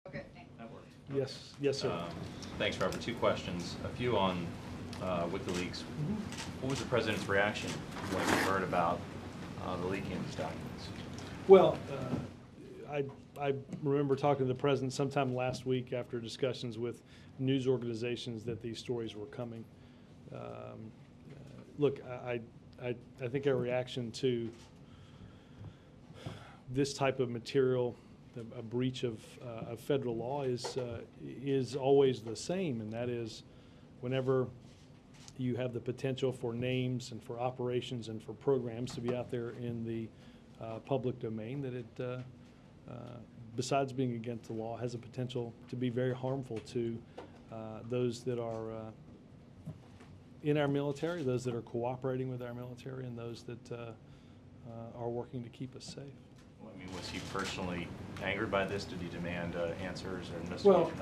Okay, thanks. That works. Yes, yes, sir. Thanks, Robert. Two questions. A few on WikiLeaks. What was the president's reaction when he heard about the leaking of these documents? Well, I remember talking to the president sometime last week after discussions with news organizations that these stories were coming. Look, I think our reaction to this type of material, a breach of federal law, is always the same, and that is whenever you have the potential for names and for operations and for programs to be out there in the public domain, that it, besides being against the law, has a potential to be very harmful to those that are in our military, those that are cooperating with our military, and those that are working to keep us safe. Well, I mean, was he personally angered by this? Did he demand answers or investigations?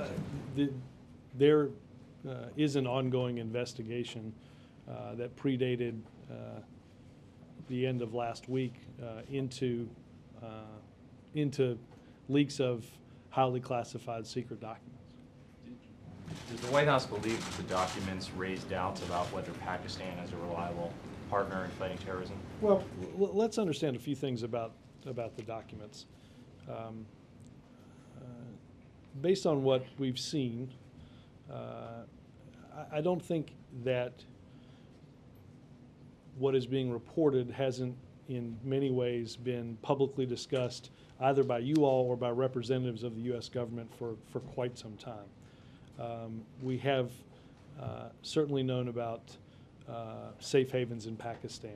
Well, there is an ongoing investigation that predated the end of last week into leaks of highly classified secret documents. Does the White House believe that the documents raise doubts about whether Pakistan is a reliable partner in fighting terrorism? Well, let's understand a few things about the documents. Based on what we've seen, I don't think that what is being reported hasn't in many ways been publicly discussed either by you all or by representatives of the U.S. government for quite some time. We have certainly known about safe havens in Pakistan.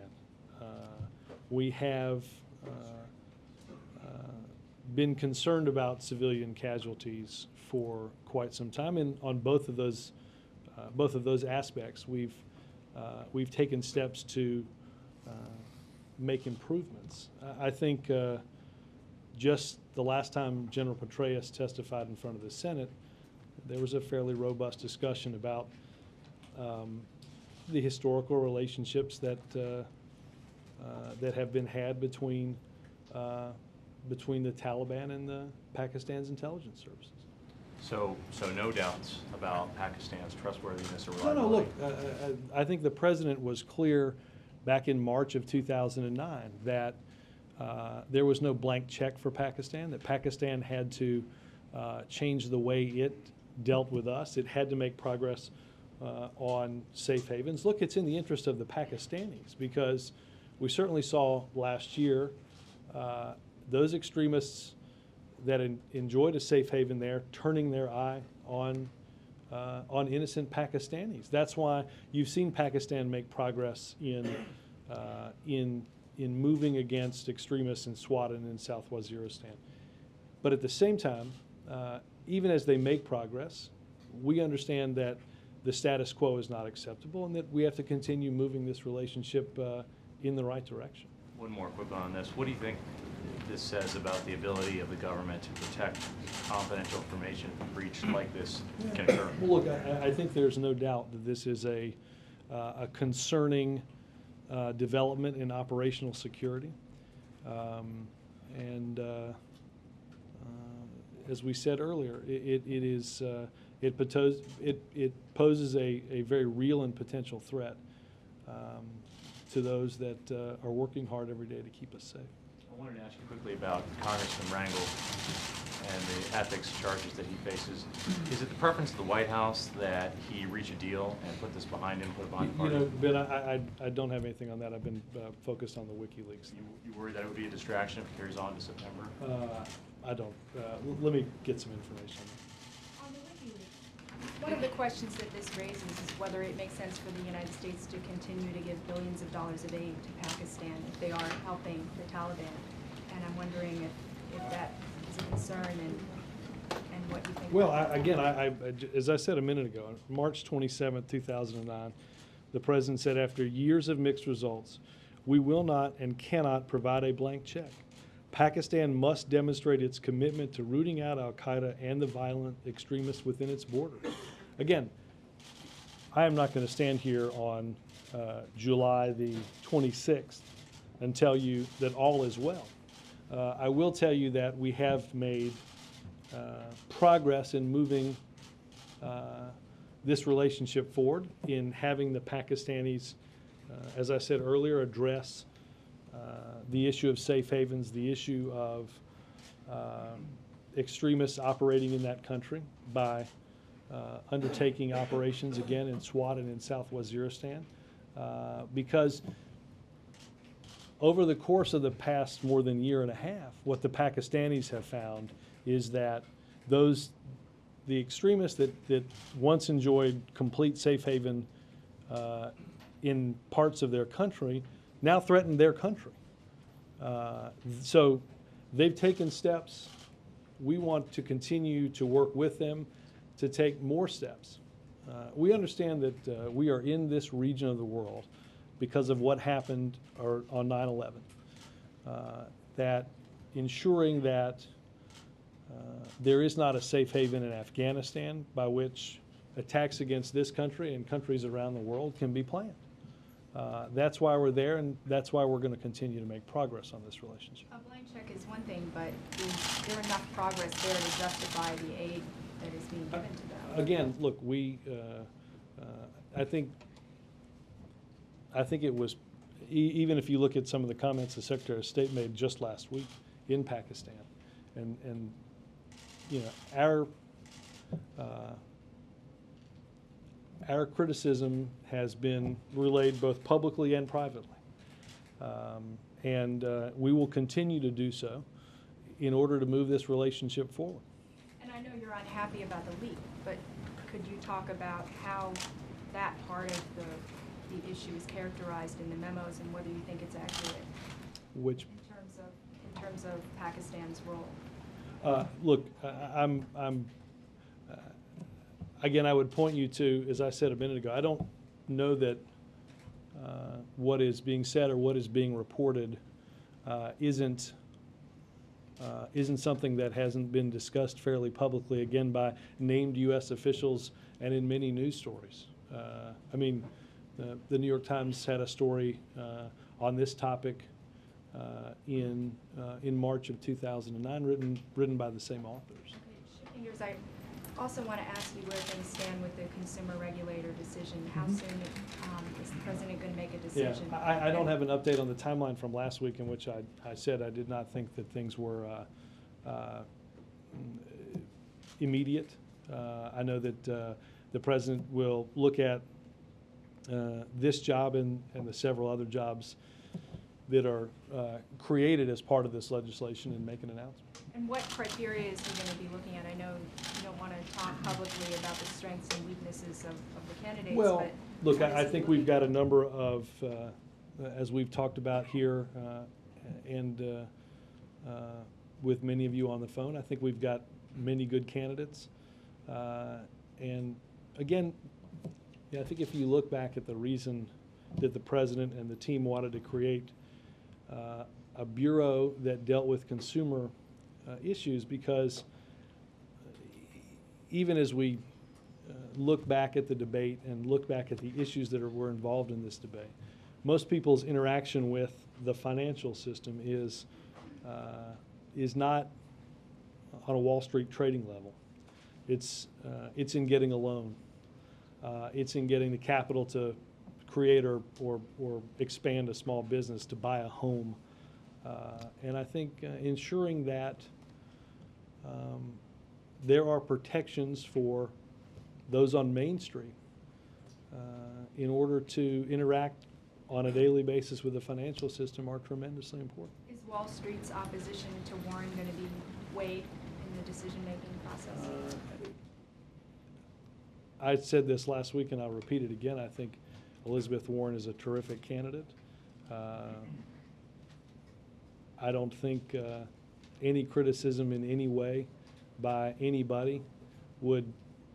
We have been concerned about civilian casualties for quite some time, and on both of those aspects, we've taken steps to make improvements. I think just the last time General Petraeus testified in front of the Senate, there was a fairly robust discussion about the historical relationships that have been had between the Taliban and the Pakistan's intelligence services. So no doubts about Pakistan's trustworthiness or No, reliability? look, I think the president was clear back in March of 2009 that there was no blank check for Pakistan, that Pakistan had to change the way it dealt with us. It had to make progress on safe havens. Look, it's in the interest of the Pakistanis, because we certainly saw last year those extremists that enjoyed a safe haven there turning their eye on innocent Pakistanis. That's why you've seen Pakistan make progress in moving against extremists in Swat and in South Waziristan. But at the same time, even as they make progress, we understand that the status quo is not acceptable and that we have to continue moving this relationship in the right direction. One more quick one on this. What do you think this says about the ability of the government to protect confidential information if a breach like this can occur? Well, look, I think there's no doubt that this is a concerning development in operational security. As we said earlier, it poses a very real and potential threat to those that are working hard every day to keep us safe. I wanted to ask you quickly about Congressman Rangel and the ethics charges that he faces. Is it the preference of the White House that he reach a deal and put this behind him, put it behind the party? You know, Ben, I don't have anything on that. I've been focused on the WikiLeaks. You worry that it would be a distraction if it carries on to September? I don't. Let me get some information. On the WikiLeaks, one of the questions that this raises is whether it makes sense for the United States to continue to give billions of dollars of aid to Pakistan if they are helping the Taliban. And I'm wondering if that is a concern and what you think. Well, as I said a minute ago, on March 27, 2009, the president said, after years of mixed results, we will not and cannot provide a blank check. Pakistan must demonstrate its commitment to rooting out al-Qaeda and the violent extremists within its borders. Again, I am not going to stand here on July the 26th and tell you that all is well. I will tell you that we have made progress in moving this relationship forward, in having the Pakistanis, as I said earlier, address the issue of safe havens, the issue of extremists operating in that country by undertaking operations again in Swat and in South Waziristan. Because over the course of the past more than year and a half, what the Pakistanis have found is that the extremists that once enjoyed complete safe haven in parts of their country now threaten their country. So they've taken steps. We want to continue to work with them to take more steps. We understand that we are in this region of the world because of what happened on 9/11. That ensuring that there is not a safe haven in Afghanistan by which attacks against this country and countries around the world can be planned. That's why we're there, and that's why we're going to continue to make progress on this relationship. A blank check is one thing, but is there enough progress there to justify the aid that is being given to them? Again, look, I think it was, even if you look at some of the comments the Secretary of State made just last week in Pakistan, and you know, our criticism has been relayed both publicly and privately. And we will continue to do so in order to move this relationship forward. And I know you're unhappy about the leak, but could you talk about how that part of the issue is characterized in the memos and whether you think it's accurate? Which? In terms of Pakistan's role. Look, again, I would point you to, as I said a minute ago, I don't know that what is being said or what is being reported isn't something that hasn't been discussed fairly publicly, again, by named U.S. officials and in many news stories. I mean, the New York Times had a story on this topic in March of 2009, written by the same authors. Okay, shifting gears, I also want to ask you where things stand with the consumer regulator decision. How soon is the president going to make a decision? Yeah, I don't have an update on the timeline from last week, in which I said I did not think that things were immediate. I know that the president will look at this job and the several other jobs that are created as part of this legislation and make an announcement. And what criteria is he going to be looking at? I know you don't want to talk publicly about the strengths and weaknesses of the candidates. Well, but look, I think we've got a number of, as we've talked about here and with many of you on the phone, I think we've got many good candidates. And again, yeah, I think if you look back at the reason that the president and the team wanted to create a bureau that dealt with consumer issues, because even as we look back at the debate and look back at the issues that were involved in this debate, most people's interaction with the financial system is not on a Wall Street trading level. It's in getting a loan. It's in getting the capital to create or expand a small business, to buy a home. And I think ensuring that there are protections for those on Main Street in order to interact on a daily basis with the financial system are tremendously important. Is Wall Street's opposition to Warren going to be weighed in the decision-making process? I said this last week, and I'll repeat it again. I think Elizabeth Warren is a terrific candidate. I don't think any criticism in any way by anybody would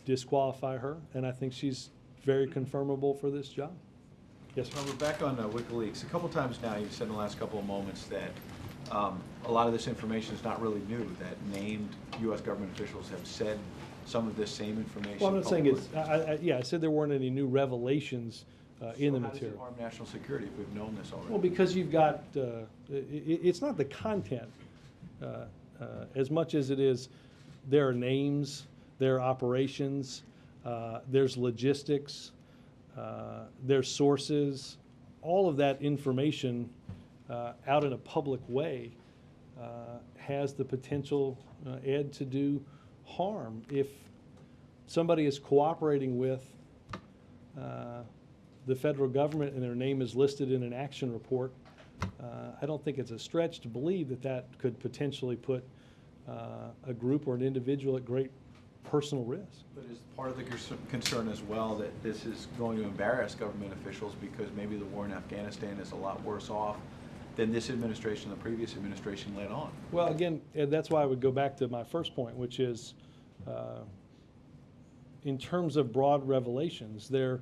disqualify her, and I think she's very confirmable for this job. Yes, sir. Well, we're back on WikiLeaks. A couple times now you've said in the last couple of moments that a lot of this information is not really new, that named U.S. government officials have said some of this same information. Well, I'm not saying it's, I said there weren't any new revelations in the material. How does it harm national security if we've known this already? Well, because you've got, it's not the content as much as it is there are names, there are operations, there's logistics, there's sources. All of that information out in a public way has the potential, Ed, to do harm. If somebody is cooperating with the federal government and their name is listed in an action report, I don't think it's a stretch to believe that that could potentially put a group or an individual at great personal risk. But is part of the concern as well that this is going to embarrass government officials because maybe the war in Afghanistan is a lot worse off than this administration, the previous administration led on? Well, again, Ed, that's why I would go back to my first point, which is in terms of broad revelations, there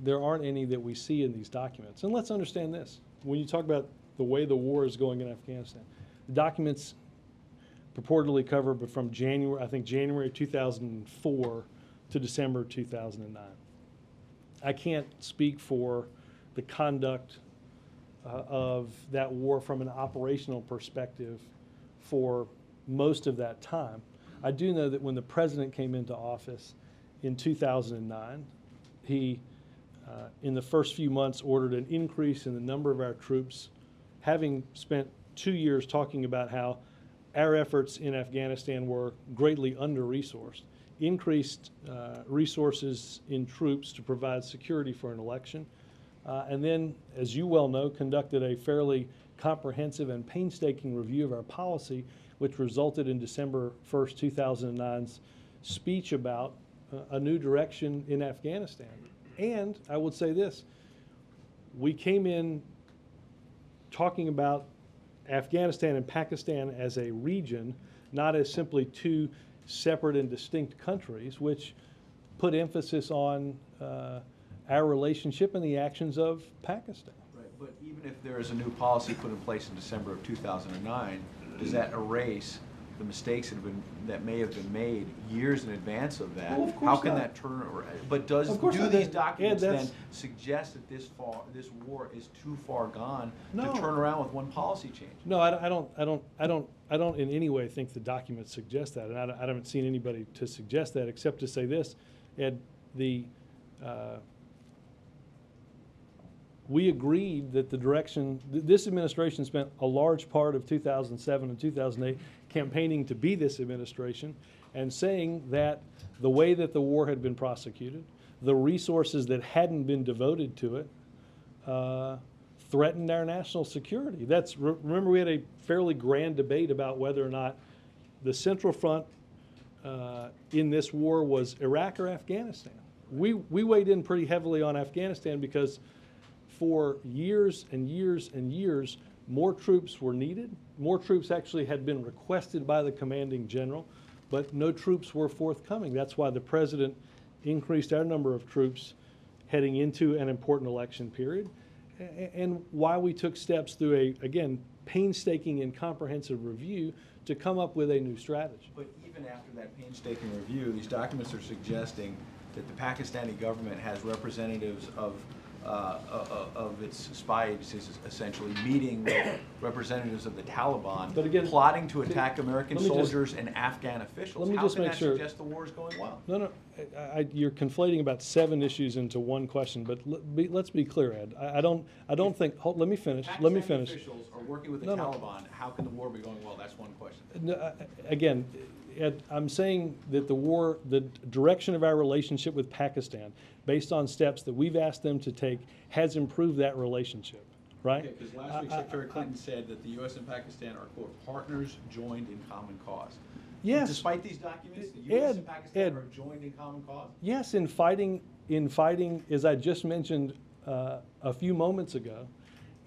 aren't any that we see in these documents. And let's understand this. When you talk about the way the war is going in Afghanistan, the documents purportedly cover but from January, I think January 2004 to December 2009. I can't speak for the conduct of that war from an operational perspective for most of that time. I do know that when the president came into office in 2009, he, in the first few months, ordered an increase in the number of our troops, having spent 2 years talking about how our efforts in Afghanistan were greatly under-resourced, increased resources in troops to provide security for an election, and then, as you well know, conducted a fairly comprehensive and painstaking review of our policy, which resulted in December 1st, 2009's speech about a new direction in Afghanistan. And I would say this, we came in talking about Afghanistan and Pakistan as a region, not as simply two separate and distinct countries, which put emphasis on our relationship and the actions of Pakistan. Right, but even if there is a new policy put in place in December of 2009, does that erase the mistakes that may have been made years in advance of that? Well, of course How can not. that turn around? But do not. these documents Ed, then suggest that this war is too far gone No. to turn around with one policy change? No, I don't in any way think the documents suggest that, and I haven't seen anybody to suggest that, except to say this, Ed, we agreed that the direction, this administration spent a large part of 2007 and 2008 campaigning to be this administration and saying that the way that the war had been prosecuted, the resources that hadn't been devoted to it, threatened our national security. Remember, we had a fairly grand debate about whether or not the Central Front in this war was Iraq or Afghanistan. We weighed in pretty heavily on Afghanistan because for years and years and years, more troops were needed. More troops actually had been requested by the commanding general, but no troops were forthcoming. That's why the president increased our number of troops heading into an important election period, and why we took steps through a, again, painstaking and comprehensive review to come up with a new strategy. But even after that painstaking review, these documents are suggesting that the Pakistani government has representatives of its spy agencies essentially meeting with representatives of the Taliban, But again, plotting to attack American let me just- soldiers and Afghan officials. let me How just can make that sure- suggest the war is going well? No, you're conflating about 7 issues into one question, but let's be clear, Ed. I don't think, let me finish. Pakistani officials are working with the No, no. Taliban. How can the war be going well? That's one question. No, again, Ed, I'm saying that the direction of our relationship with Pakistan, based on steps that we've asked them to take, has improved that relationship, right? Okay, because last week Secretary Clinton said that the U.S. and Pakistan are, quote, partners joined in common cause. Yes. Despite these documents, the U.S. and Pakistan Ed, are joined in common cause? Yes, in fighting, as I just mentioned a few moments ago,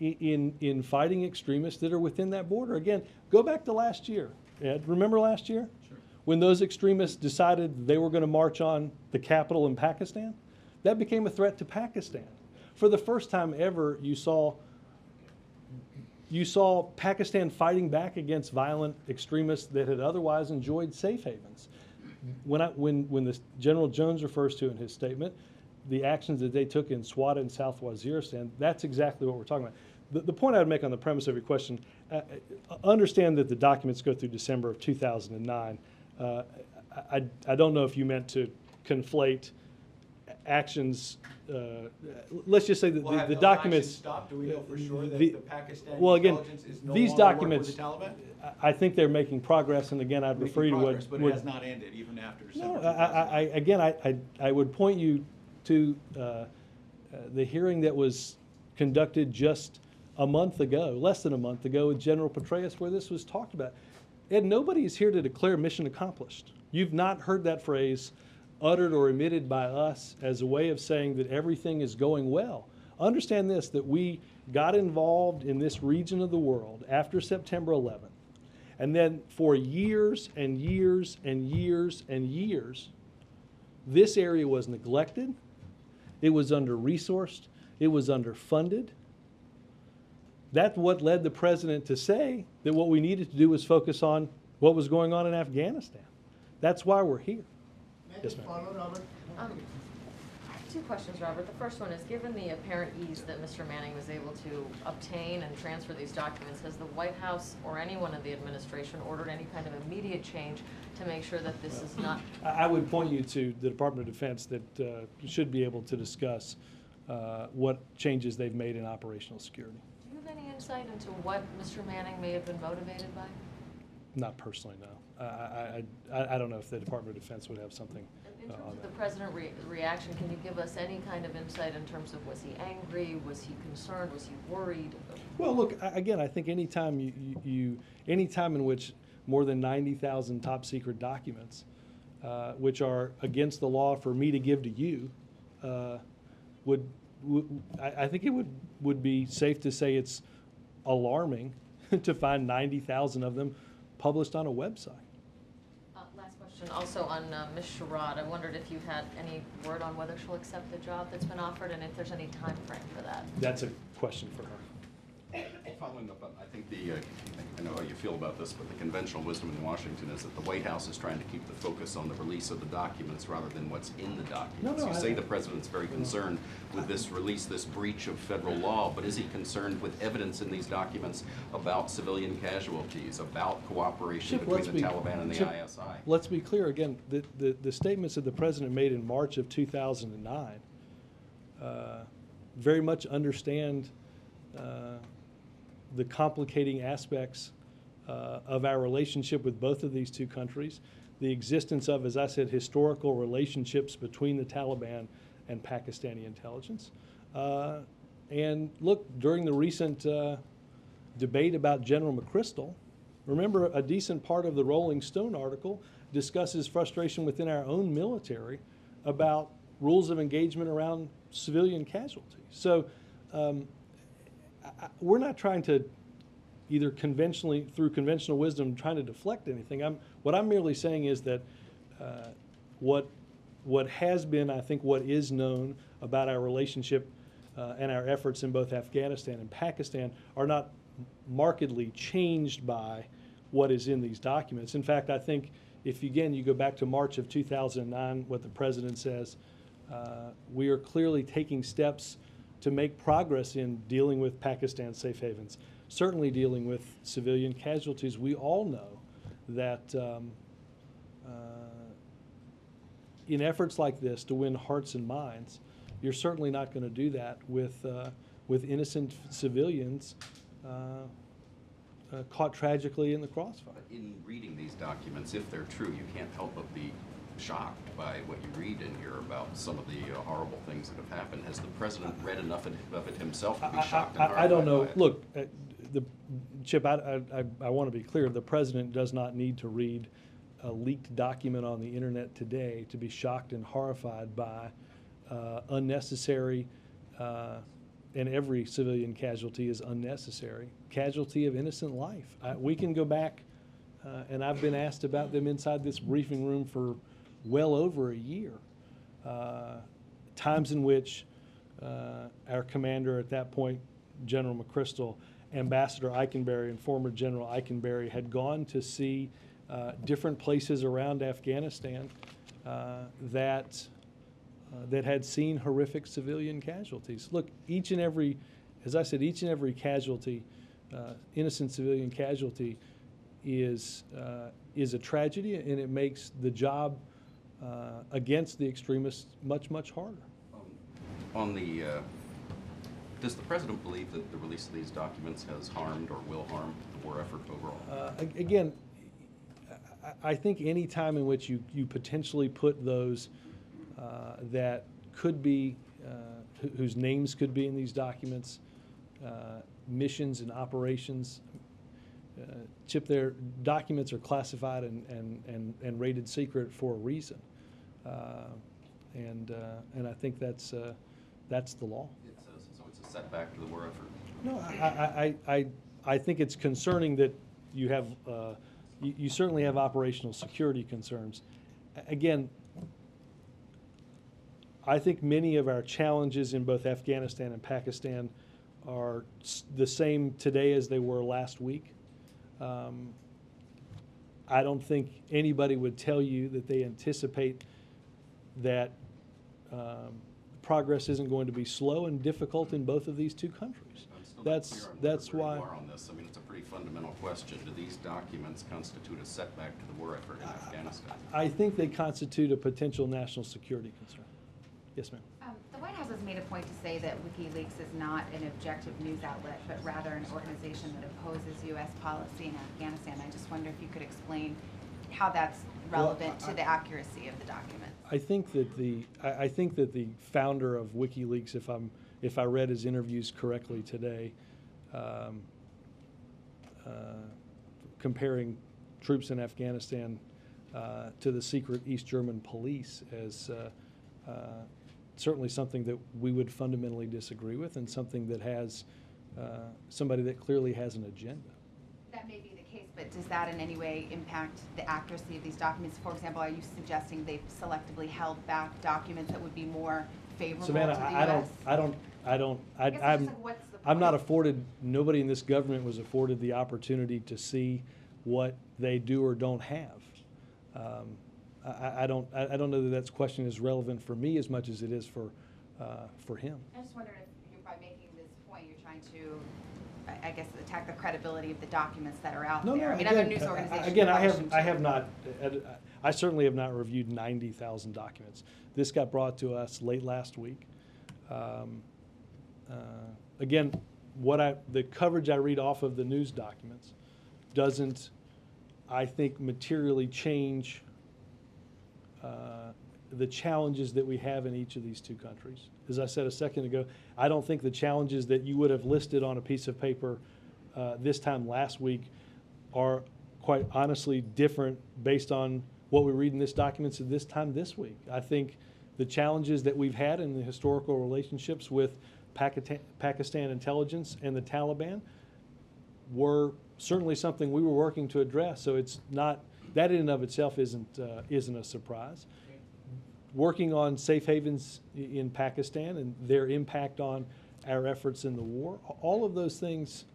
in fighting extremists that are within that border. Again, go back to last year, Ed. Remember last year? Sure. When those extremists decided they were going to march on the capital in Pakistan? That became a threat to Pakistan. For the first time ever, you saw Pakistan fighting back against violent extremists that had otherwise enjoyed safe havens. When the General Jones refers to in his statement the actions that they took in Swat and South Waziristan, that's exactly what we're talking about. The point I would make on the premise of your question, understand that the documents go through December of 2009. I don't know if you meant to conflate actions. Let's just say that Well, have the those documents. actions stopped? Do we know for sure that the- the Pakistani well, again, intelligence is no these longer working documents, with the Taliban? I think they're making progress, and again, I'd refer you to Making progress, what. but it has not ended even after December No, 2009. again, I would point you to the hearing that was conducted just a month ago, less than a month ago, with General Petraeus, where this was talked about. And nobody is here to declare mission accomplished. You've not heard that phrase uttered or emitted by us as a way of saying that everything is going well. Understand this, that we got involved in this region of the world after September 11th. And then for years and years and years and years, this area was neglected, it was under-resourced, it was underfunded. That's what led the president to say that what we needed to do was focus on what was going on in Afghanistan. That's why we're here. Yes, ma'am. Follow, Robert? Two questions, Robert. The first one is, given the apparent ease that Mr. Manning was able to obtain and transfer these documents, has the White House or anyone in the administration ordered any kind of immediate change to make sure that this is not? I would point you to the Department of Defense that should be able to discuss what changes they've made in operational security. Do you have any insight into what Mr. Manning may have been motivated by? Not personally, no. I don't know if the Department of Defense would have something In terms on of the that. president reaction, can you give us any kind of insight in terms of, was he angry, was he concerned, was he worried? Well, look, again, I think anytime anytime in which more than 90,000 top secret documents, which are against the law for me to give to you, I think it would be safe to say it's alarming to find 90,000 of them published on a website. Last question, also on Ms. Sherrod. I wondered if you had any word on whether she'll accept the job that's been offered, and if there's any time frame for that. That's a question for her. Following up, I think I know how you feel about this, but the conventional wisdom in Washington is that the White House is trying to keep the focus on the release of the documents rather than what's in the documents. No, You say the president's very concerned with this release, this breach of federal law, but is he concerned with evidence in these documents about civilian casualties, about cooperation Chip, between the Taliban and the Chip, ISI? Let's be clear again. The statements that the president made in March of 2009 very much understand the complicating aspects of our relationship with both of these two countries, the existence of, as I said, historical relationships between the Taliban and Pakistani intelligence. And look, during the recent debate about General McChrystal, remember a decent part of the Rolling Stone article discusses frustration within our own military about rules of engagement around civilian casualties. So we're not trying to either through conventional wisdom, trying to deflect anything. What I'm merely saying is that what has been, I think, what is known about our relationship and our efforts in both Afghanistan and Pakistan are not markedly changed by what is in these documents. In fact, I think if, again, you go back to March of 2009, what the president says, we are clearly taking steps to make progress in dealing with Pakistan's safe havens, certainly dealing with civilian casualties. We all know that in efforts like this to win hearts and minds, you're certainly not going to do that with innocent civilians caught tragically in the crossfire. But in reading these documents, if they're true, you can't help but be shocked by what you read in here about some of the horrible things that have happened. Has the president read enough of it himself to be shocked and horrified I don't know. by it? Look, Chip, I want to be clear. The president does not need to read a leaked document on the internet today to be shocked and horrified by unnecessary, and every civilian casualty is unnecessary, casualty of innocent life. We can go back, and I've been asked about them inside this briefing room for well over a year. Times in which our commander at that point, General McChrystal, Ambassador Eikenberry, and former General Eikenberry had gone to see different places around Afghanistan that had seen horrific civilian casualties. Look, each and every, as I said, each and every casualty, innocent civilian casualty, is a tragedy, and it makes the job against the extremists much, much harder. On the, does the president believe that the release of these documents has harmed or will harm the war effort overall? Again, I think any time in which you potentially put those that could be, whose names could be in these documents, missions and operations, Chip, their documents are classified and rated secret for a reason, and I think that's the law. So it's a setback to the war effort? No, I think it's concerning that you have, you certainly have operational security concerns. Again, I think many of our challenges in both Afghanistan and Pakistan are the same today as they were last week. I don't think anybody would tell you that they anticipate that progress isn't going to be slow and difficult in both of these two countries. I'm still not That's clear on why. where you are on this. I mean, it's a pretty fundamental question. Do these documents constitute a setback to the war effort in Afghanistan? I think they constitute a potential national security concern. Yes, ma'am. The White House has made a point to say that WikiLeaks is not an objective news outlet, but rather an organization that opposes U.S. policy in Afghanistan. I just wonder if you could explain how that's relevant to the accuracy of the document. I think that the founder of WikiLeaks, if I read his interviews correctly today, comparing troops in Afghanistan to the secret East German police as certainly something that we would fundamentally disagree with, and something that has somebody that clearly has an agenda. That may be the case, but does that in any way impact the accuracy of these documents? For example, are you suggesting they've selectively held back documents that would be more favorable Savannah, to the I U.S.? I'm not afforded, nobody in this government was afforded the opportunity to see what they do or don't have. I don't know that that's question is relevant for me as much as it is for him. I just wondered if by making this point, you're trying to, I guess, attack the credibility of the documents that are out there. I mean, other news organizations. Again, I certainly have not reviewed 90,000 documents. This got brought to us late last week. Again, the coverage I read off of the news documents doesn't, I think, materially change the challenges that we have in each of these two countries. As I said a second ago, I don't think the challenges that you would have listed on a piece of paper this time last week are quite honestly different based on what we read in this documents at this time this week. I think the challenges that we've had in the historical relationships with Pakistan intelligence and the Taliban were certainly something we were working to address. So it's not, that in and of itself isn't a surprise. Working on safe havens in Pakistan and their impact on our efforts in the war, all of those things,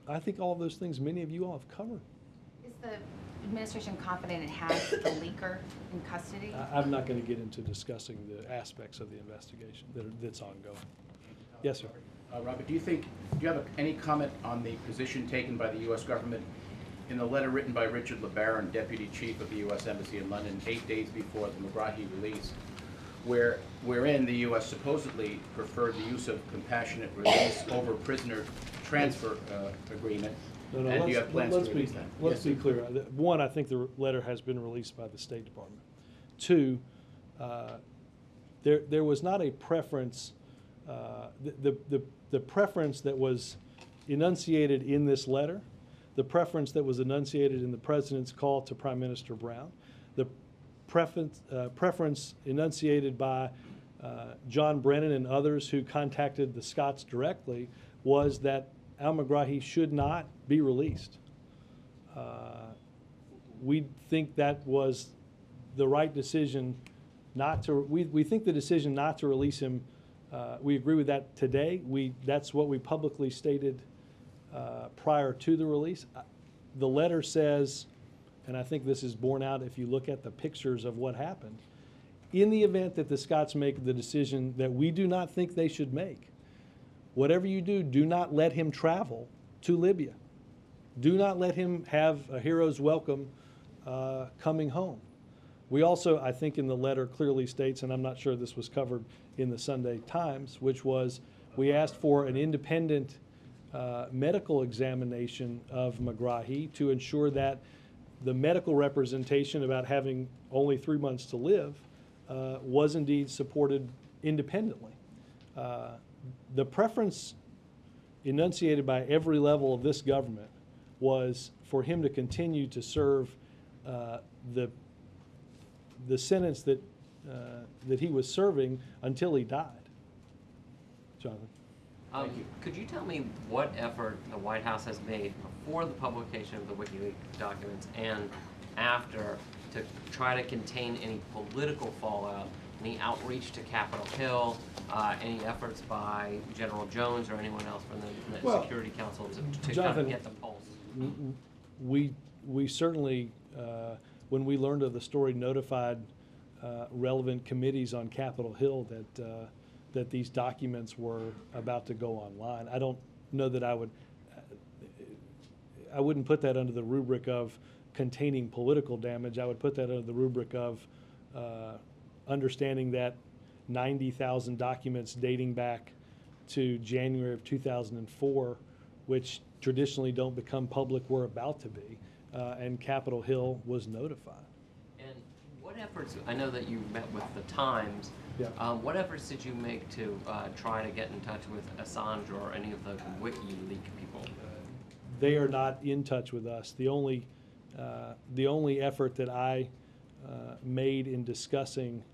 I think all of those things many of you all have covered. Is the administration confident it has the leaker in custody? I'm not going to get into discussing the aspects of the investigation that's ongoing. Yes, sir. Robert, do you have any comment on the position taken by the U.S. government in the letter written by Richard LeBaron, Deputy Chief of the U.S. Embassy in London, 8 days before the Megrahi release, wherein the U.S. supposedly preferred the use of compassionate release over prisoner transfer agreement? No, And do you have plans to release that? Let's be clear. One, I think the letter has been released by the State Department. Two, there was not a preference. The preference that was enunciated in this letter, the preference that was enunciated in the President's call to Prime Minister Brown, the preference enunciated by John Brennan and others who contacted the Scots directly was that al-Megrahi should not be released. We think that was the right decision not to, we think the decision not to release him, we agree with that today. That's what we publicly stated prior to the release. The letter says, and I think this is borne out if you look at the pictures of what happened, in the event that the Scots make the decision that we do not think they should make, whatever you do, do not let him travel to Libya. Do not let him have a hero's welcome coming home. We also, I think in the letter clearly states, and I'm not sure this was covered in the Sunday Times, which was we asked for an independent medical examination of McGrahy to ensure that the medical representation about having only 3 months to live was indeed supported independently. The preference enunciated by every level of this government was for him to continue to serve the sentence that he was serving until he died. Jonathan? Could you tell me what effort the White House has made before the publication of the WikiLeaks documents and after to try to contain any political fallout, any outreach to Capitol Hill, any efforts by General Jones or anyone else from the Well, Security Council to Jonathan, kind of get the pulse? We certainly, when we learned of the story, notified relevant committees on Capitol Hill that these documents were about to go online. I don't know that I wouldn't put that under the rubric of containing political damage. I would put that under the rubric of understanding that 90,000 documents dating back to January of 2004, which traditionally don't become public, were about to be, and Capitol Hill was notified. And what efforts, I know that you met with the Times, Yeah. what efforts did you make to try to get in touch with Assange or any of the WikiLeaks people? They are not in touch with us. The only effort that I made in discussing,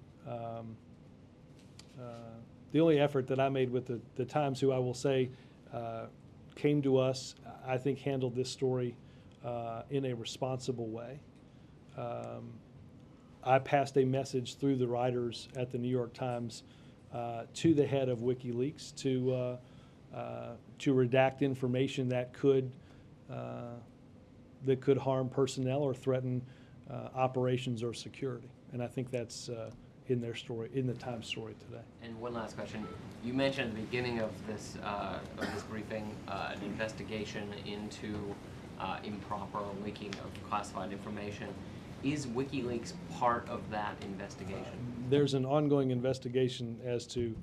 the only effort that I made with the Times, who I will say came to us, I think handled this story in a responsible way. I passed a message through the writers at the New York Times to the head of WikiLeaks to redact information that could harm personnel or threaten operations or security. And I think that's in their story, in the Times story today. And one last question. You mentioned at the beginning of this briefing an investigation into improper leaking of classified information. Is WikiLeaks part of that investigation? There's an ongoing investigation as to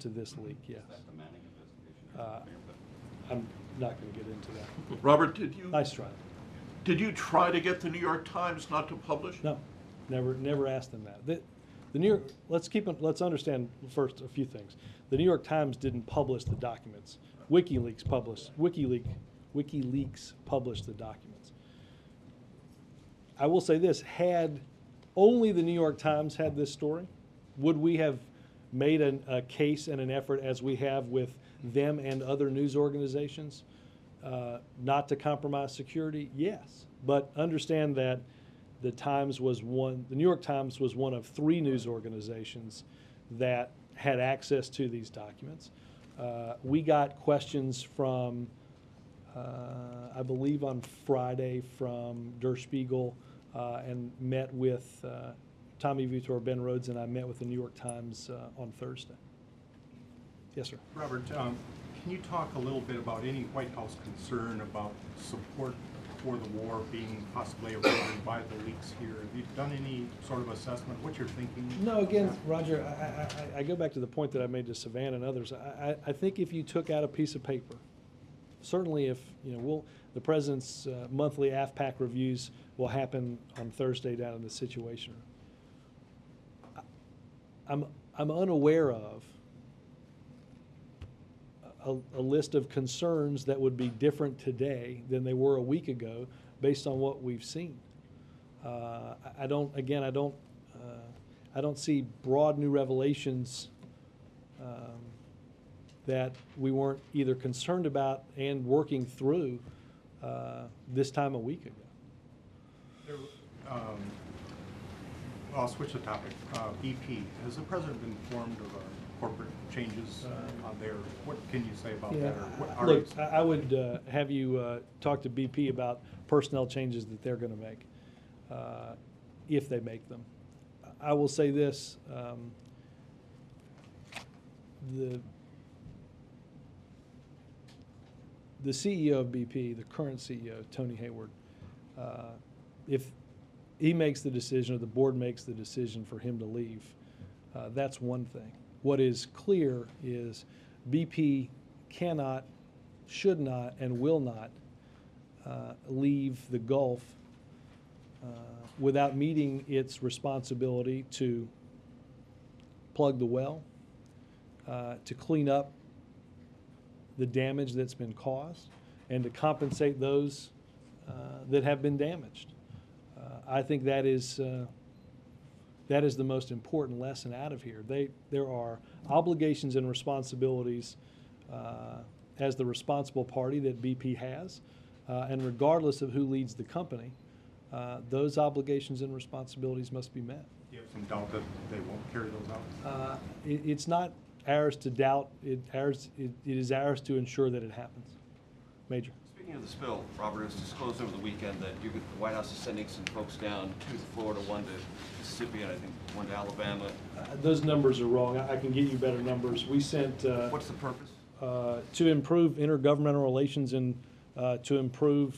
this leak, yes. The Manning investigation. I'm not going to get into that. Robert, Nice try. did you try to get the New York Times not to publish? No, never asked them that. The New York, let's understand first a few things. The New York Times didn't publish the documents. WikiLeaks published the documents. I will say this, had only the New York Times had this story, would we have made a case and an effort, as we have with them and other news organizations, not to compromise security? Yes, but understand that the New York Times was one of 3 news organizations that had access to these documents. We got questions from, I believe on Friday, from Der Spiegel, and met with Tommy Vitor, Ben Rhodes, and I met with the New York Times on Thursday. Yes, sir. Robert, can you talk a little bit about any White House concern about support for the war being possibly eroded by the leaks here? Have you done any sort of assessment? What you're thinking? No, again, Roger, I go back to the point that I made to Savannah and others. I think if you took out a piece of paper, certainly if, the President's monthly AFPAC reviews will happen on Thursday down in the Situation Room. I'm unaware of a list of concerns that would be different today than they were a week ago based on what we've seen. I don't see broad new revelations that we weren't either concerned about and working through this time a week ago. I'll switch the topic. BP, has the President been informed of corporate changes on there? What can you say about that? Or what are Look, I would have you talk to BP about personnel changes that they're going to make, if they make them. I will say this, the CEO of BP, the current CEO, Tony Hayward, if he makes the decision or the board makes the decision for him to leave, that's one thing. What is clear is BP cannot, should not, and will not leave the Gulf without meeting its responsibility to plug the well, to clean up the damage that's been caused, and to compensate those that have been damaged. I think that is the most important lesson out of here. There are obligations and responsibilities as the responsible party that BP has, and regardless of who leads the company, those obligations and responsibilities must be met. Do you have some doubt that they won't carry those out? It's not ours to doubt, it is ours to ensure that it happens. Major. Speaking of the spill, Robert, it was disclosed over the weekend that the White House is sending some folks down to Florida, one to Mississippi, and I think one to Alabama. Those numbers are wrong. I can get you better numbers. We sent What's the purpose? to improve intergovernmental relations and to improve.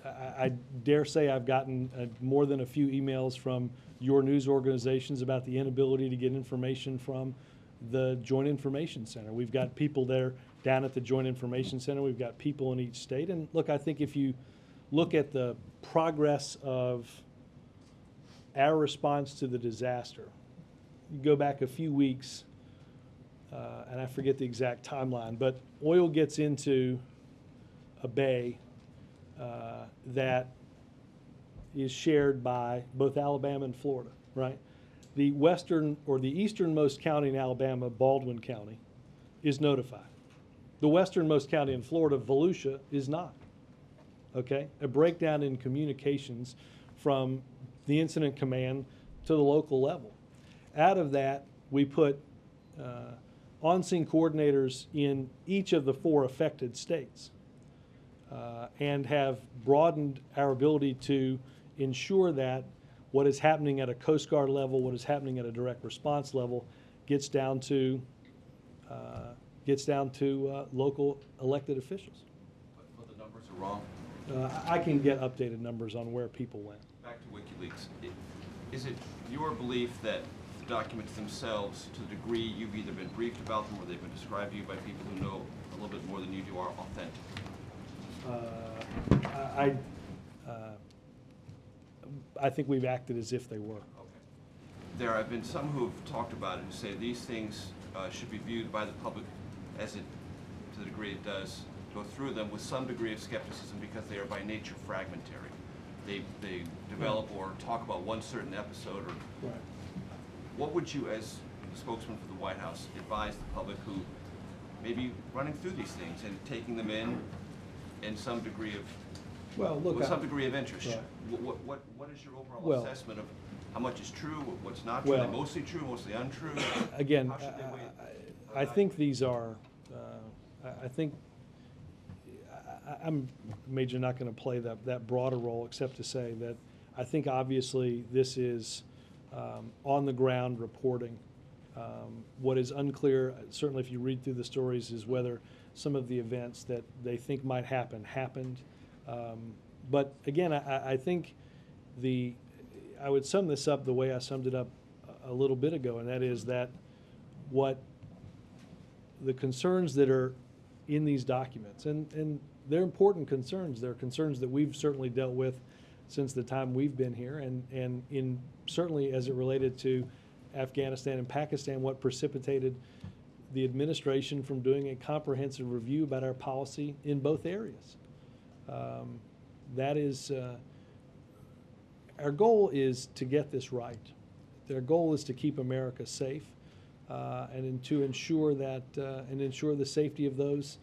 I dare say I've gotten more than a few emails from your news organizations about the inability to get information from the Joint Information Center. We've got people there down at the Joint Information Center. We've got people in each state. And look, I think if you look at the progress of our response to the disaster, you go back a few weeks, and I forget the exact timeline, but oil gets into a bay that is shared by both Alabama and Florida, right? The western or the easternmost county in Alabama, Baldwin County, is notified. The westernmost county in Florida, Volusia, is not. Okay? A breakdown in communications from the incident command to the local level. Out of that, we put on-scene coordinators in each of the 4 affected states and have broadened our ability to ensure that what is happening at a Coast Guard level, what is happening at a direct response level, gets down to local elected officials. But the numbers are wrong. I can get updated numbers on where people went. Back to WikiLeaks. Is it your belief that the documents themselves, to the degree you've either been briefed about them or they've been described to you by people who know a little bit more than you do, are authentic? I think we've acted as if they were. Okay. There have been some who have talked about it who say these things should be viewed by the public as it, to the degree it does, go through them with some degree of skepticism because they are by nature fragmentary. They develop or talk about one certain episode. Or Right. What would you, as a spokesman for the White House, advise the public who may be running through these things and taking them in some degree of with some degree of interest? Right. What is your overall assessment of how much is true, what's not true? Well, Are they mostly true, mostly untrue? Again, How should they weigh it? I think these are, I think, I'm, Major, not going to play that broader role except to say that I think obviously this is on-the-ground reporting. What is unclear, certainly if you read through the stories, is whether some of the events that they think might happen happened. But again, I think I would sum this up the way I summed it up a little bit ago, and that is that what the concerns that are in these documents, and they're important concerns. They're concerns that we've certainly dealt with since the time we've been here, and in certainly as it related to Afghanistan and Pakistan, what precipitated the administration from doing a comprehensive review about our policy in both areas. That is, our goal is to get this right. Their goal is to keep America safe and to ensure that and ensure the safety of those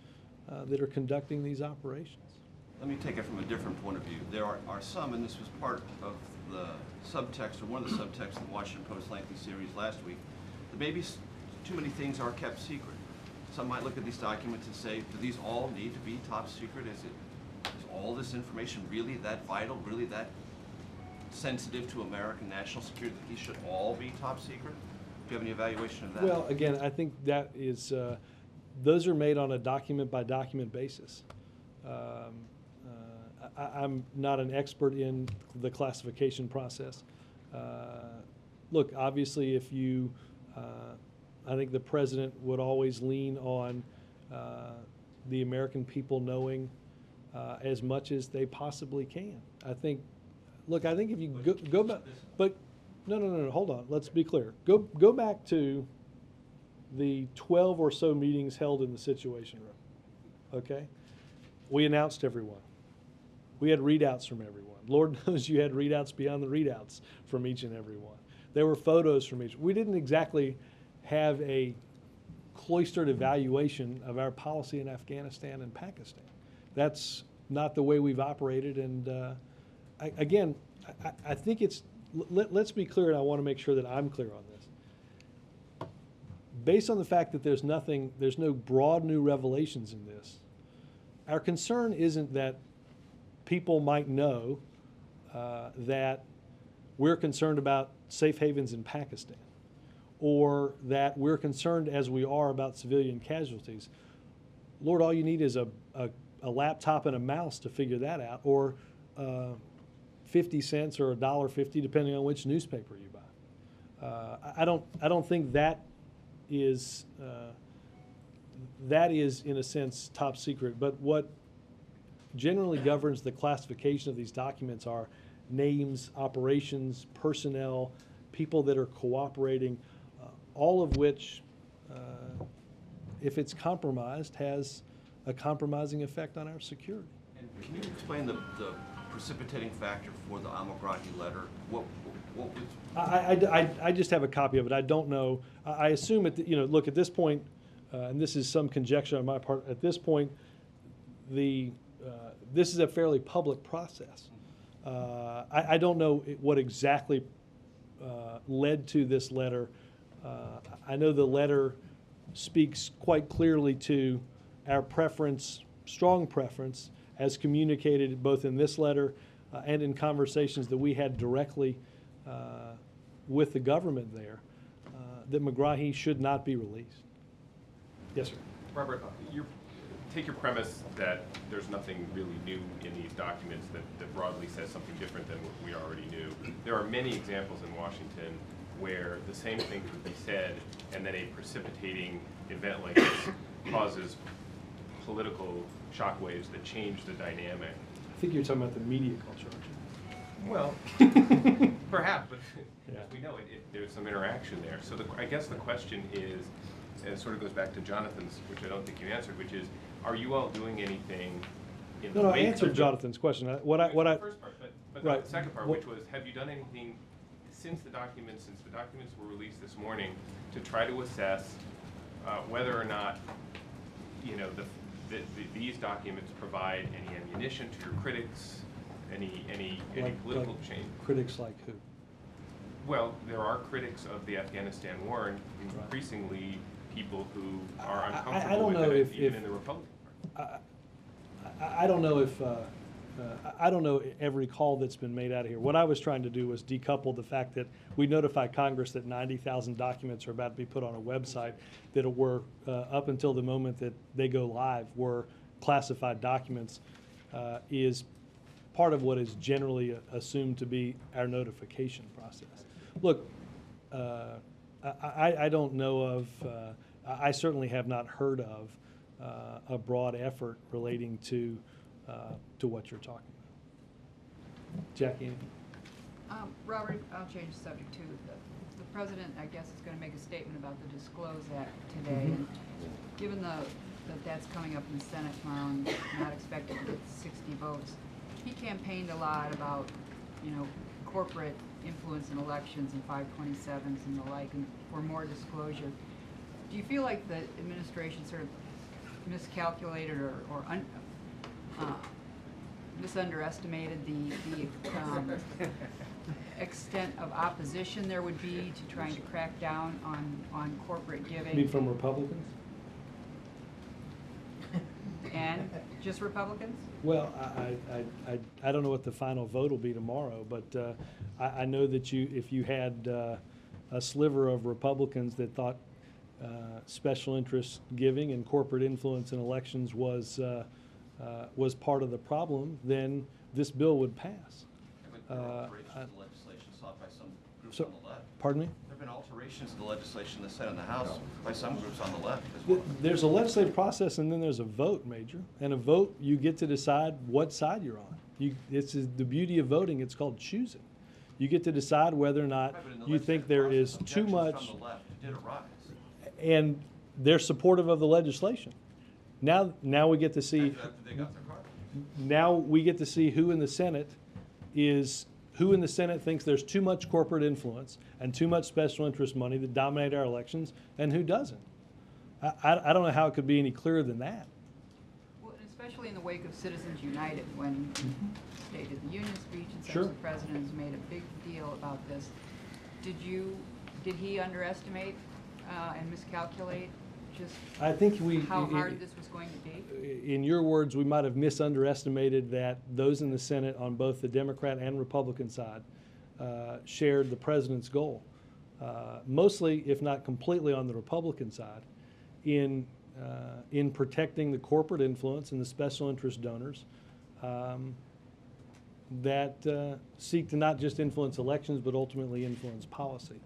that are conducting these operations. Let me take it from a different point of view. There are some, and this was part of the subtext, or one of the subtexts in the Washington Post lengthy series last week, that maybe too many things are kept secret. Some might look at these documents and say, do these all need to be top secret? Is all this information really that vital, really that sensitive to American national security that these should all be top secret? Do you have any evaluation of that? Well, again, I think that is those are made on a document-by-document basis. I'm not an expert in the classification process. Look, obviously, if you, I think the president would always lean on the American people knowing as much as they possibly can. I think, look, I think if you go back, but no, hold on, let's be clear. Go back to the 12 or so meetings held in the Situation Room, okay? We announced everyone. We had readouts from everyone. Lord knows you had readouts beyond the readouts from each and every one. There were photos from each. We didn't exactly have a cloistered evaluation of our policy in Afghanistan and Pakistan. That's not the way we've operated. And I think it's, let's be clear, and I want to make sure that I'm clear on this. Based on the fact that there's no broad new revelations in this, our concern isn't that people might know that we're concerned about safe havens in Pakistan, or that we're concerned as we are about civilian casualties. Lord, all you need is a laptop and a mouse to figure that out, or 50 cents or $1.50, depending on which newspaper you buy. I don't think that is in a sense top secret. But what generally governs the classification of these documents are names, operations, personnel, people that are cooperating, all of which, if it's compromised, has a compromising effect on our security. And can you explain the precipitating factor for the Al-Megrahi letter? What was? I just have a copy of it. I don't know. I assume look, at this point, and this is some conjecture on my part, at this point, this is a fairly public process. I don't know what exactly led to this letter. I know the letter speaks quite clearly to our preference, strong preference, as communicated both in this letter and in conversations that we had directly with the government there, that Megrahi should not be released. Yes, sir. Robert, take your premise that there's nothing really new in these documents that broadly says something different than what we already knew. There are many examples in Washington where the same thing could be said, and then a precipitating event like this causes political shockwaves that change the dynamic. I think you're talking about the media culture, aren't you? Well, perhaps, but Yeah. as we know, there's some interaction there. So I guess the question is, and it sort of goes back to Jonathan's, which I don't think you answered, which is, are you all doing anything in the No, I wake of answered the- Jonathan's question. The first part, but right. the second part, What- which was, have you done anything since the documents were released this morning to try to assess whether or not, these documents provide any ammunition to your critics, any political change? Critics like who? Well, there are critics of the Afghanistan war, and increasingly people who are uncomfortable with it, even in the Republican Party. I don't know if I don't know every call that's been made out of here. What I was trying to do was decouple the fact that we notify Congress that 90,000 documents are about to be put on a website that were, up until the moment that they go live, were classified documents, is part of what is generally assumed to be our notification process. Look, I don't know of, I certainly have not heard of a broad effort relating to what you're talking about. Jackie? Robert, I'll change the subject too. The president, I guess, is going to make a statement about the Disclose Act today. And given that that's coming up in the Senate tomorrow and not expected to get 60 votes, he campaigned a lot about, corporate influence in elections and 527s and the like, and for more disclosure. Do you feel like the administration sort of miscalculated or misunderestimated the extent of opposition there would be to trying to crack down on corporate giving? You mean from Republicans? And just Republicans? Well, I don't know what the final vote will be tomorrow, but I know that if you had a sliver of Republicans that thought special interest giving and corporate influence in elections was part of the problem, then this bill would pass. There have been alterations to the legislation sought by some groups So- on the left. Pardon me? There have been alterations to the legislation in the Senate and the House by some groups on the left as well. There's a legislative process and then there's a vote, Major. And a vote, you get to decide what side you're on. It's the beauty of voting, it's called choosing. You get to decide whether or not Right, but in the you think there is legislative too process, much, objections from the left did arise. and they're supportive of the legislation. Now we get to see, After they got their card. now we get to see who in the Senate thinks there's too much corporate influence and too much special interest money that dominate our elections, and who doesn't. I don't know how it could be any clearer than that. Well, and especially in the wake of Citizens United, when State of the Union speech and such, Sure. the president has made a big deal about this. Did he underestimate and miscalculate just I think how hard this was going to be? in your words, we might have misunderestimated that those in the Senate on both the Democrat and Republican side shared the president's goal. Mostly, if not completely on the Republican side, in protecting the corporate influence and the special interest donors that seek to not just influence elections, but ultimately influence policy.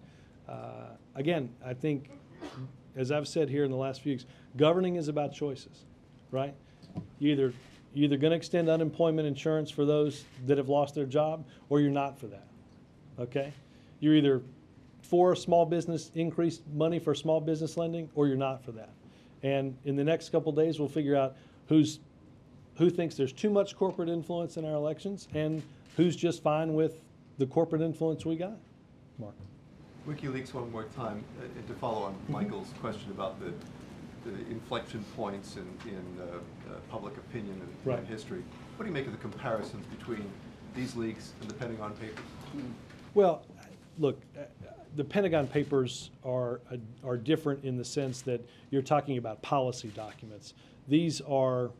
Again, I think, as I've said here in the last few weeks, governing is about choices, right? You're either going to extend unemployment insurance for those that have lost their job, or you're not for that, okay? You're either for small business, increased money for small business lending, or you're not for that. And in the next couple of days, we'll figure out who thinks there's too much corporate influence in our elections and who's just fine with the corporate influence we got. Mark. WikiLeaks one more time, to follow on Michael's question about the inflection points in public opinion and Right. history. What do you make of the comparisons between these leaks and the Pentagon Papers? Well, look, the Pentagon Papers are different in the sense that you're talking about policy documents. These are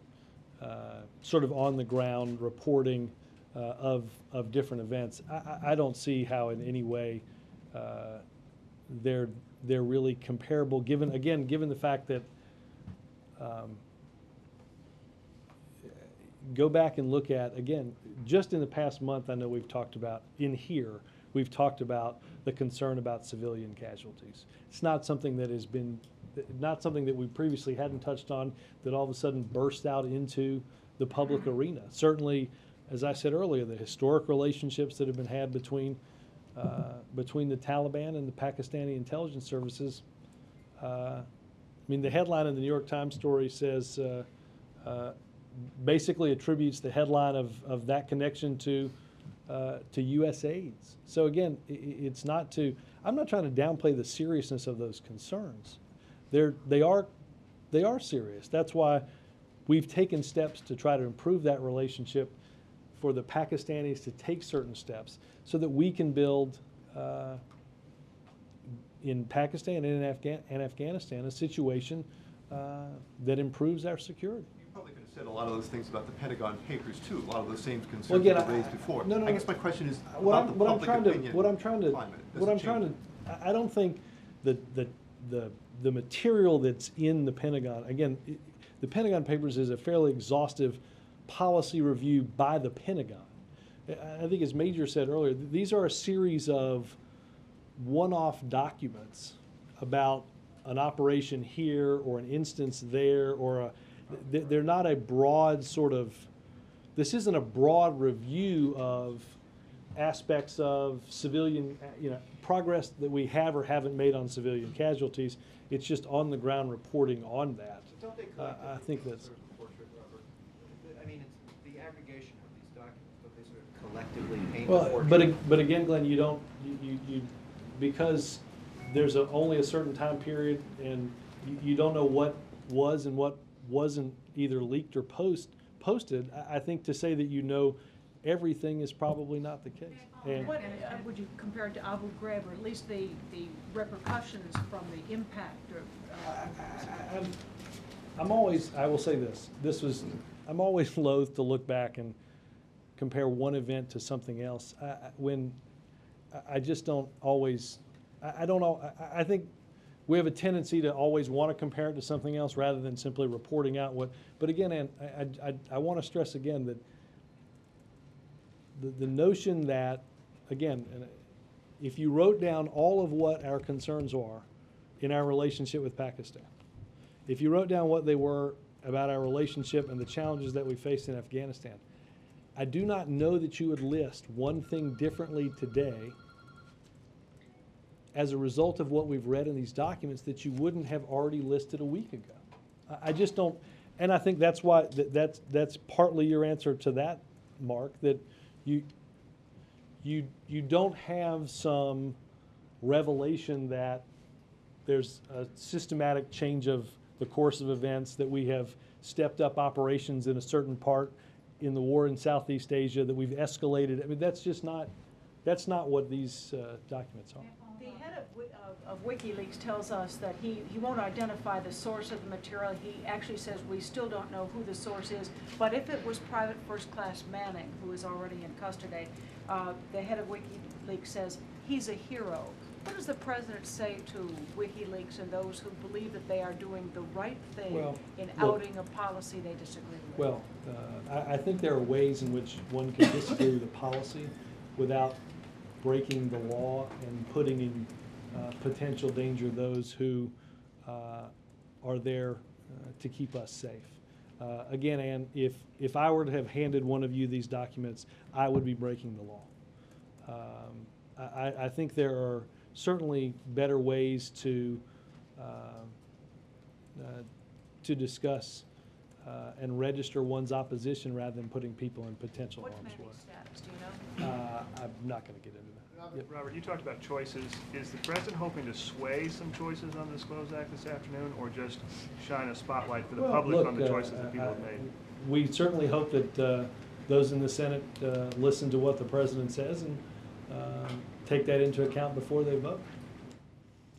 sort of on the ground reporting of different events. I don't see how in any way they're really comparable, given the fact that go back and look at, again, just in the past month, I know we've talked about the concern about civilian casualties. It's not something that has been, not something that we previously hadn't touched on, that all of a sudden burst out into the public arena. Certainly, as I said earlier, the historic relationships that have been had between the Taliban and the Pakistani intelligence services. I mean, the headline in the New York Times story says, basically attributes the headline of that connection to U.S. aids. So again, it's not to, I'm not trying to downplay the seriousness of those concerns. They are serious. That's why we've taken steps to try to improve that relationship, for the Pakistanis to take certain steps so that we can build in Pakistan and Afghanistan a situation that improves our security. You probably could have said a lot of those things about the Pentagon Papers too. A lot of those same concerns Well, again, that were raised before. no, I guess my question is What about the public opinion climate. I don't think the material that's in the Pentagon, again, the Pentagon Papers is a fairly exhaustive policy review by the Pentagon. I think, as Major said earlier, these are a series of one-off documents about an operation here or an instance there, or they're not a broad sort of, this isn't a broad review of aspects of civilian, progress that we have or haven't made on civilian casualties. It's just on the ground reporting on that. Don't they I think that's. portrait, Robert? I mean, it's the aggregation of these documents, but they sort of collectively paint the Well, portrait. but again, Glenn, you don't, you because there's only a certain time period, and you don't know what was and what wasn't either leaked or posted. I think to say that you know everything is probably not the case. And What would you compare it to Abu Ghraib, or at least the repercussions from the impact of? I will say this, I'm always loath to look back and compare one event to something else. I just don't always, I don't know, I think we have a tendency to always want to compare it to something else rather than simply reporting out what, but again, and I want to stress again that the notion that, again, if you wrote down all of what our concerns are in our relationship with Pakistan, if you wrote down what they were about our relationship and the challenges that we faced in Afghanistan, I do not know that you would list one thing differently today as a result of what we've read in these documents that you wouldn't have already listed a week ago. I just don't, and I think that's why, that's partly your answer to that, Mark, that you don't have some revelation that there's a systematic change of the course of events, that we have stepped up operations in a certain part in the war in Southeast Asia, that we've escalated. I mean, that's just not, that's not what these documents are. The head of WikiLeaks tells us that he won't identify the source of the material. He actually says we still don't know who the source is, but if it was Private First Class Manning, who is already in custody, the head of WikiLeaks says he's a hero. What does the president say to WikiLeaks and those who believe that they are doing the right thing in outing a policy they disagree with? Well, I think there are ways in which one can disagree with a policy without breaking the law and putting in potential danger those who are there to keep us safe. Again, Ann, if I were to have handed one of you these documents, I would be breaking the law. I think there are certainly better ways to discuss and register one's opposition rather than putting people in potential harm's way. What's Manny's status, do you know? I'm not going to get into that. Yep. Robert, you talked about choices. Is the president hoping to sway some choices on the Disclose Act this afternoon, or just shine a spotlight for the public look, on the choices that people have made? We certainly hope that those in the Senate listen to what the president says and take that into account before they vote.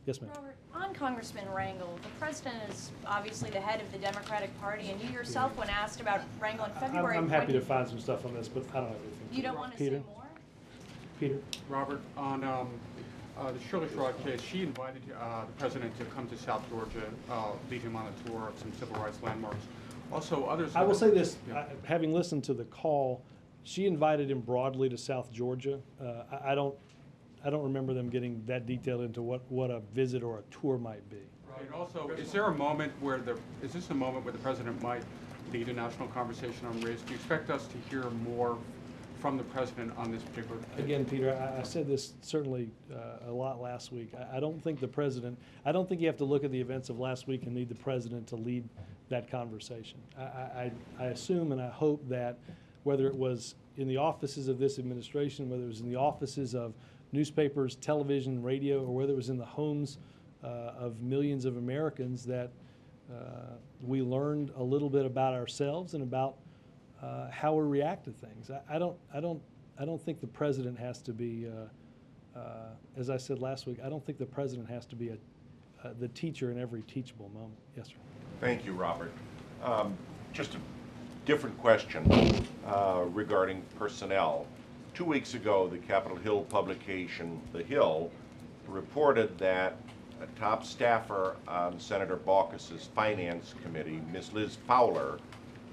Yes, ma'am. Robert, on Congressman Rangel, the president is obviously the head of the Democratic Party, and you yourself, when asked about Rangel in February, I'm happy to find some stuff on this, but I don't have anything. You don't want to say more? Peter? Robert, on the Shirley Sherrod case, she invited the president to come to South Georgia, lead him on a tour of some civil rights landmarks. Also, others... I will say this, having listened to the call, she invited him broadly to South Georgia. I don't remember them getting that detailed into what a visit or a tour might be. And also, is there a moment where is this a moment where the president might lead a national conversation on race? Do you expect us to hear more from the president on this particular case? Again, Peter, I said this certainly a lot last week. I don't think the president, I don't think you have to look at the events of last week and need the president to lead that conversation. I assume and I hope that whether it was in the offices of this administration, whether it was in the offices of newspapers, television, radio, or whether it was in the homes of millions of Americans, that we learned a little bit about ourselves and about how we react to things. I don't think the president has to be, as I said last week, I don't think the president has to be the teacher in every teachable moment. Yes, sir. Thank you, Robert. Just a different question regarding personnel. 2 weeks ago, the Capitol Hill publication, The Hill, reported that a top staffer on Senator Baucus's Finance Committee, Ms. Liz Fowler,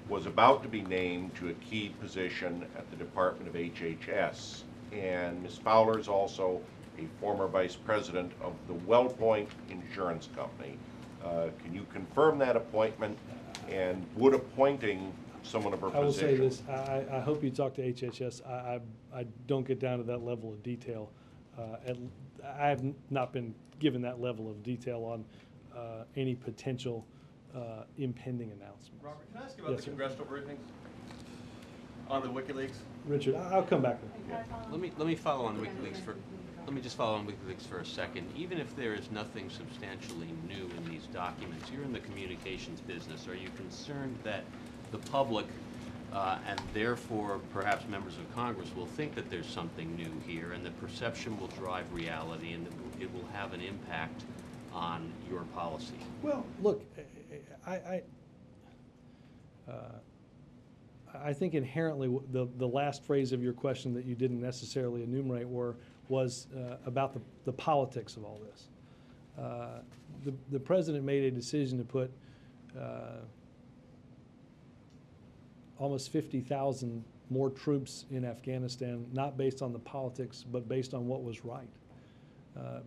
was about to be named to a key position at the Department of HHS. And Ms. Fowler is also a former vice president of the WellPoint Insurance Company. Can you confirm that appointment, and would appointing someone of her position? I will say this, I hope you talk to HHS. I don't get down to that level of detail. I have not been given that level of detail on any potential impending announcements. Robert, can I ask you about the congressional briefings on the WikiLeaks? Richard, I'll come back. Let me follow on WikiLeaks for. Let me just follow on WikiLeaks for a second. Even if there is nothing substantially new in these documents, you're in the communications business. Are you concerned that the public, and therefore perhaps members of Congress, will think that there's something new here, and the perception will drive reality, and it will have an impact on your policy? Well, look, I think inherently the last phrase of your question that you didn't necessarily enumerate was about the politics of all this. the president made a decision to put almost 50,000 more troops in Afghanistan, not based on the politics, but based on what was right,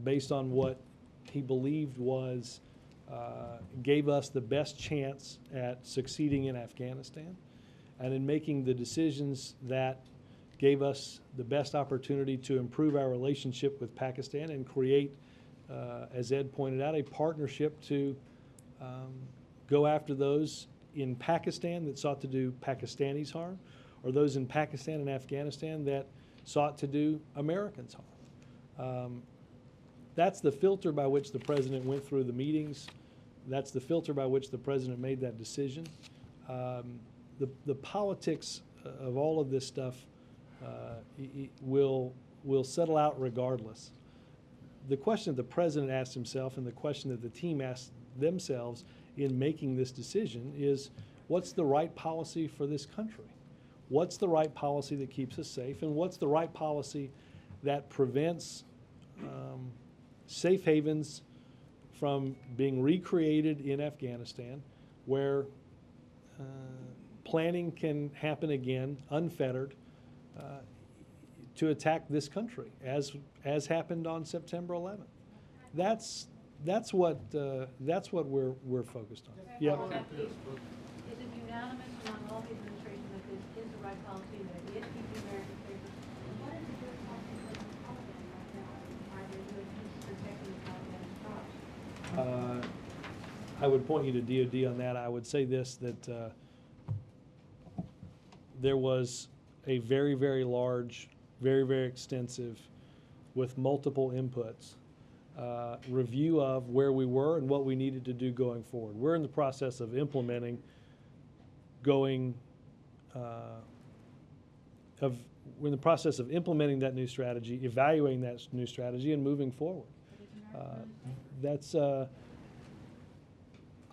based on what he believed was gave us the best chance at succeeding in Afghanistan, and in making the decisions that gave us the best opportunity to improve our relationship with Pakistan and create, as Ed pointed out, a partnership to go after those in Pakistan that sought to do Pakistanis harm, or those in Pakistan and Afghanistan that sought to do Americans harm. That's the filter by which the president went through the meetings. That's the filter by which the president made that decision. The politics of all of this stuff will settle out regardless. The question that the president asked himself and the question that the team asked themselves in making this decision is, what's the right policy for this country? What's the right policy that keeps us safe? And what's the right policy that prevents safe havens from being recreated in Afghanistan, where planning can happen again, unfettered, to attack this country, as happened on September 11th. That's what we're focused on. Yep. Is it unanimous among all the administration that this is the right policy, that it is keeping Americans safer? And what is the good policy for the Taliban right now? Are they doing protecting the Taliban's trust? I would point you to DOD on that. I would say this, that there was a very, very large, very, very extensive, with multiple inputs, review of where we were and what we needed to do going forward. We're in the process of implementing, we're in the process of implementing that new strategy, evaluating that new strategy, and moving forward.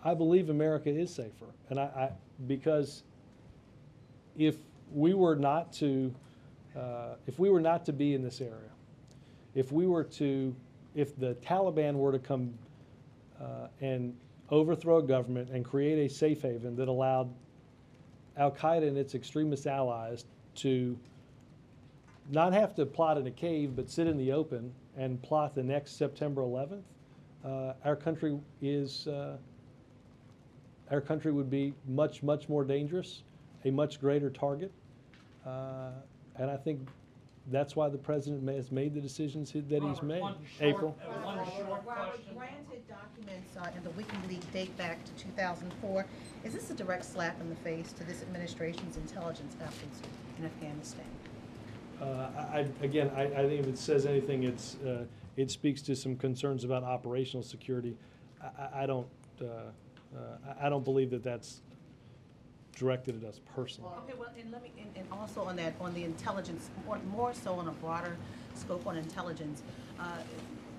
I believe America is safer, and because if we were not to be in this area, if the Taliban were to come and overthrow a government and create a safe haven that allowed Al-Qaeda and its extremist allies to not have to plot in a cave, but sit in the open and plot the next September 11th, our country would be much, much more dangerous, a much greater target, and I think that's why the president has made the decisions that he's made. April? Granted documents in the WikiLeaks date back to 2004. Is this a direct slap in the face to this administration's intelligence efforts in Afghanistan? I think if it says anything, it speaks to some concerns about operational security. I don't believe that that's directed at us personally. Okay, well, and let me, and also on that, on the intelligence, more so on a broader scope on intelligence.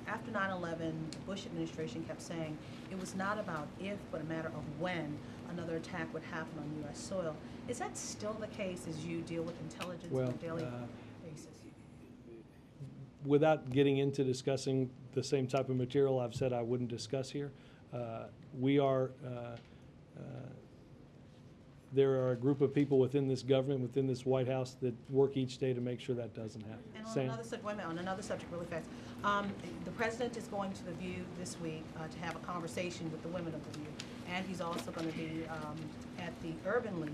After 9/11, the Bush administration kept saying it was not about if, but a matter of when another attack would happen on U.S. soil. Is that still the case as you deal with intelligence on a daily basis? Without getting into discussing the same type of material I've said I wouldn't discuss here, there are a group of people within this government, within this White House, that work each day to make sure that doesn't happen. And on another subject, really fast, the president is going to the View this week to have a conversation with the women of the View, and he's also going to be at the Urban League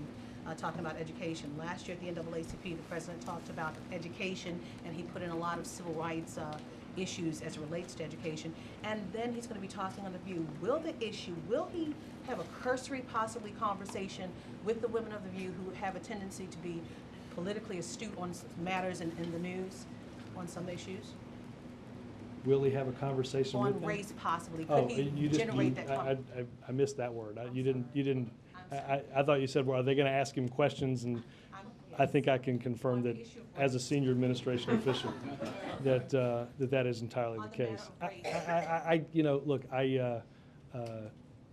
talking about education. Last year at the NAACP, the president talked about education, and he put in a lot of civil rights issues as it relates to education. And then he's going to be talking on the View. Will he have a cursory, possibly, conversation with the women of the View who have a tendency to be politically astute on matters in the news, on some issues? Will he have a conversation with them? On race, possibly. Could he generate that conversation? I missed that word. You didn't. I thought you said, well, are they going to ask him questions? And I think I can confirm that as a senior administration official, that is entirely the case. Look,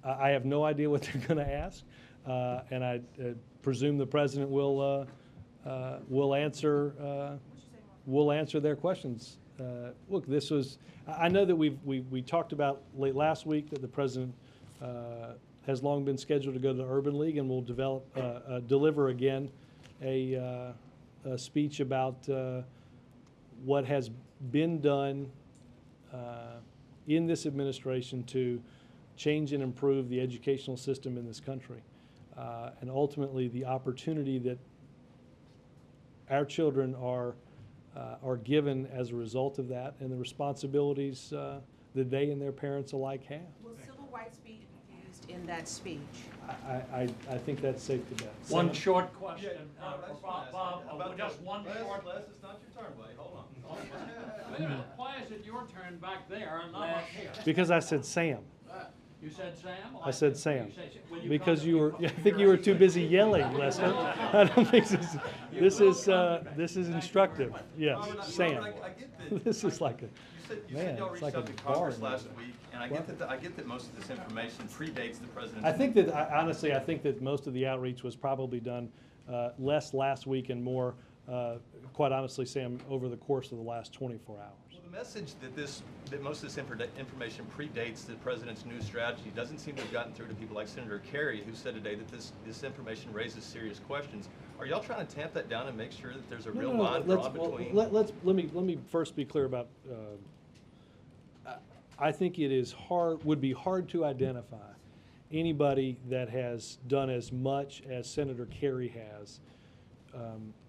I have no idea what they're going to ask, and I presume the president will answer we'll answer their questions. Look, this was, I know that we talked about late last week that the president has long been scheduled to go to the Urban League, and will deliver again a speech about what has been done in this administration to change and improve the educational system in this country, and ultimately the opportunity that our children are given as a result of that, and the responsibilities that they and their parents alike have. Will civil rights be used in that speech? I think that's safe to bet. One Sam? short question, Bob, just one short. Les, it's not your turn, buddy, hold on. Wait a minute, why is it your turn back there and not up here? Because I said Sam. You said Sam? I said Sam. Will you Because come you were, I think you were too busy yelling, Lester. I don't think this is instructive. Yes, Sam. This is like a, You man, said y'all it's reached like out a to Congress bar. last week, and I get that most of this information predates the president's. I think that, honestly, I think that most of the outreach was probably done less last week and more, quite honestly, Sam, over the course of the last 24 hours. Well, the message that most of this information predates the president's new strategy doesn't seem to have gotten through to people like Senator Kerry, who said today that this information raises serious questions. Are y'all trying to tamp that down and make sure that there's a real line drawn between? Let me first be clear about. I think it is would be hard to identify anybody that has done as much as Senator Kerry has.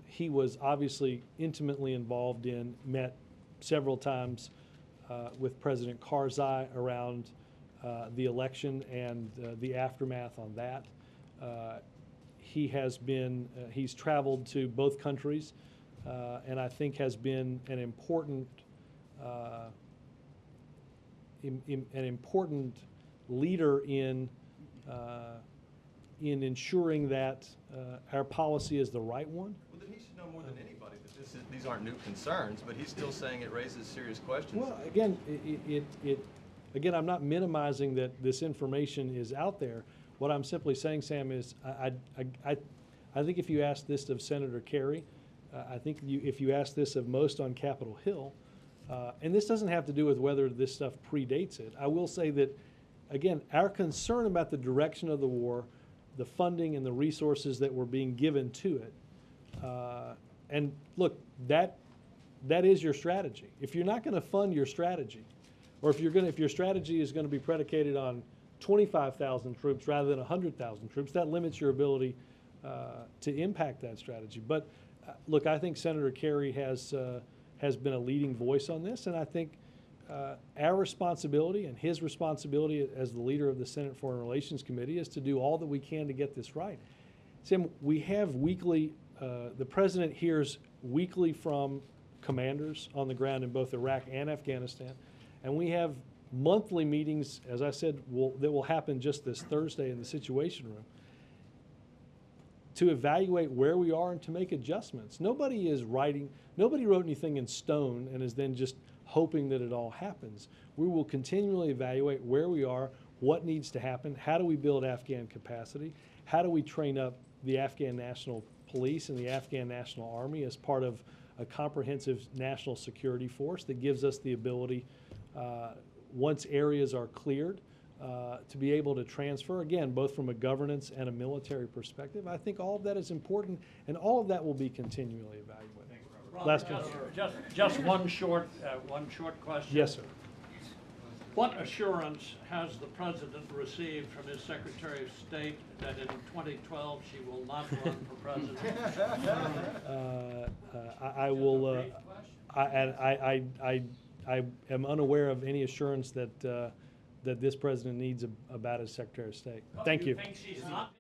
He was obviously intimately involved in, met several times with President Karzai around the election and the aftermath on that. He has been, he's traveled to both countries, and I think has been an important leader in ensuring that our policy is the right one. Well, then he should know more than anybody that these aren't new concerns, but he's still saying it raises serious questions. Well, again, again, I'm not minimizing that this information is out there. What I'm simply saying, Sam, is I think if you ask this of Senator Kerry, I think if you ask this of most on Capitol Hill, and this doesn't have to do with whether this stuff predates it. I will say that, again, our concern about the direction of the war, the funding and the resources that were being given to it, and look, that is your strategy. If you're not going to fund your strategy, or if your strategy is going to be predicated on 25,000 troops rather than 100,000 troops, that limits your ability to impact that strategy. But look, I think Senator Kerry has been a leading voice on this, and I think our responsibility and his responsibility as the leader of the Senate Foreign Relations Committee is to do all that we can to get this right. Sam, we have weekly, the president hears weekly from commanders on the ground in both Iraq and Afghanistan, and we have monthly meetings, as I said, that will happen just this Thursday in the Situation Room, to evaluate where we are and to make adjustments. Nobody wrote anything in stone and is then just hoping that it all happens. We will continually evaluate where we are, what needs to happen, how do we build Afghan capacity, how do we train up the Afghan National Police and the Afghan National Army as part of a comprehensive national security force that gives us the ability, once areas are cleared, to be able to transfer, again, both from a governance and a military perspective. I think all of that is important, and all of that will be continually evaluated. Last Just one short question. Yes, sir. What assurance has the president received from his Secretary of State that in 2012 she will not run for president? I will. I am unaware of any assurance that that this president needs about his Secretary of State. Thank you. You think she's not?